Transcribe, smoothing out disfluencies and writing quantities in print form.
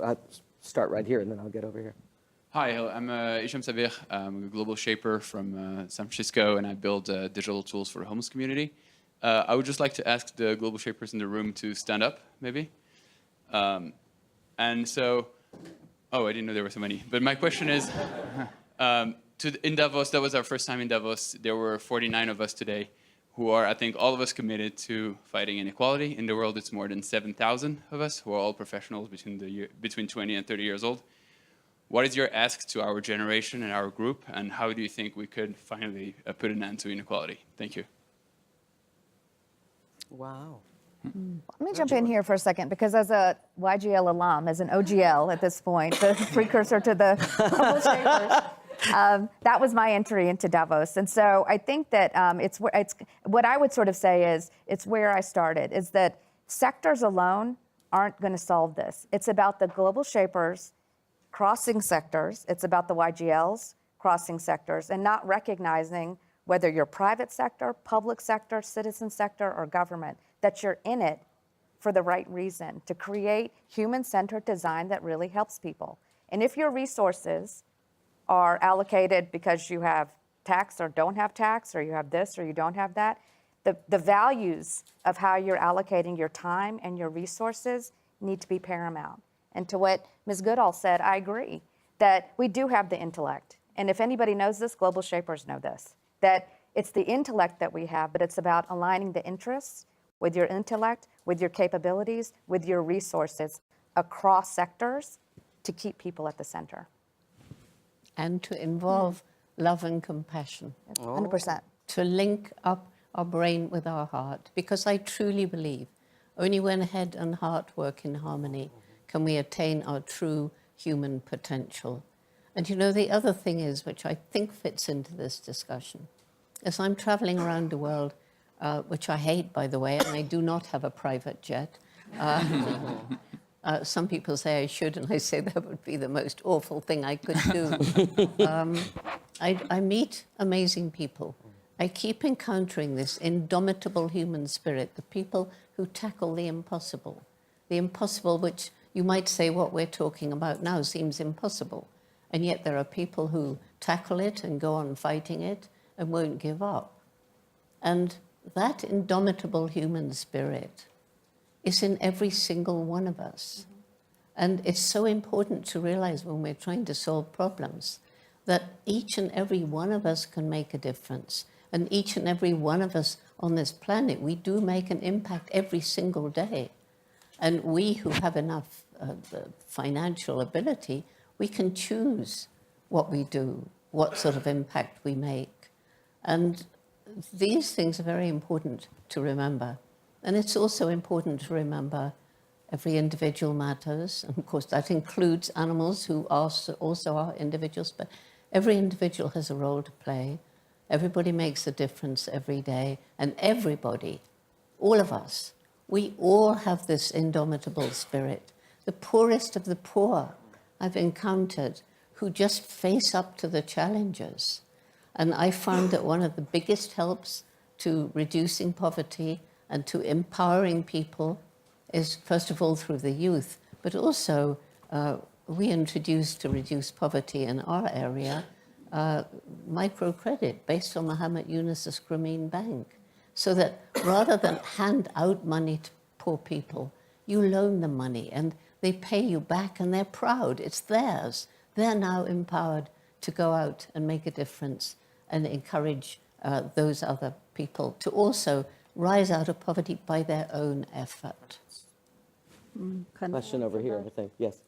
I'll start right here, and then I'll get over here. Hi, I'm Isham Sabir. I'm a global shaper from San Francisco, and I build digital tools for the homeless community. I would just like to ask the global shapers in the room to stand up, maybe. And so, oh, I didn't know there were so many. But my question is, in Davos, that was our first time in Davos. There were 49 of us today who are, I think, all of us committed to fighting inequality. In the world, it's more than 7,000 of us who are all professionals between 20 and 30 years old. What is your ask to our generation and our group, and how do you think we could finally put an end to inequality? Thank you. Wow. Let me jump in here for a second, because as a YGL alum, as an OGL at this point, the precursor to the Global Shapers, that was my entry into Davos. And so I think that it's what I would sort of say is it's where I started, is that sectors alone aren't going to solve this. It's about the Global Shapers crossing sectors. It's about the YGLs crossing sectors and not recognizing whether you're private sector, public sector, citizen sector, or government, that you're in it for the right reason, to create human-centered design that really helps people. And if your resources are allocated because you have tax or don't have tax, or you have this or you don't have that, the values of how you're allocating your time and your resources need to be paramount. And to what Ms. Goodall said, I agree, that we do have the intellect. And if anybody knows this, Global Shapers know this, that it's the intellect that we have, but it's about aligning the interests with your intellect, with your capabilities, with your resources across sectors to keep people at the center. And to involve love and compassion. 100%. To link up our brain with our heart, because I truly believe only when head and heart work in harmony can we attain our true human potential. And you know, the other thing is, which I think fits into this discussion, as I'm traveling around the world, which I hate, by the way, and I do not have a private jet. Some people say I should, and I say that would be the most awful thing I could do. I meet amazing people. I keep encountering this indomitable human spirit, the people who tackle the impossible which you might say what we're talking about now seems impossible. And yet there are people who tackle it and go on fighting it and won't give up. And that indomitable human spirit is in every single one of us. And it's so important to realize when we're trying to solve problems that each and every one of us can make a difference. And each and every one of us on this planet, we do make an impact every single day. And we who have enough financial ability, we can choose what we do, what sort of impact we make. And these things are very important to remember. And it's also important to remember every individual matters. And of course, that includes animals who also are individuals, but every individual has a role to play. Everybody makes a difference every day. And everybody, all of us, we all have this indomitable spirit. The poorest of the poor I've encountered who just face up to the challenges. And I found that one of the biggest helps to reducing poverty and to empowering people is, first of all, through the youth, but also we introduced to reduce poverty in our area microcredit based on Muhammad Yunus's Grameen Bank, so that rather than hand out money to poor people, you loan them money and they pay you back and they're proud. It's theirs. They're now empowered to go out and make a difference and encourage those other people to also rise out of poverty by their own effort. Question over here, I think. Yes.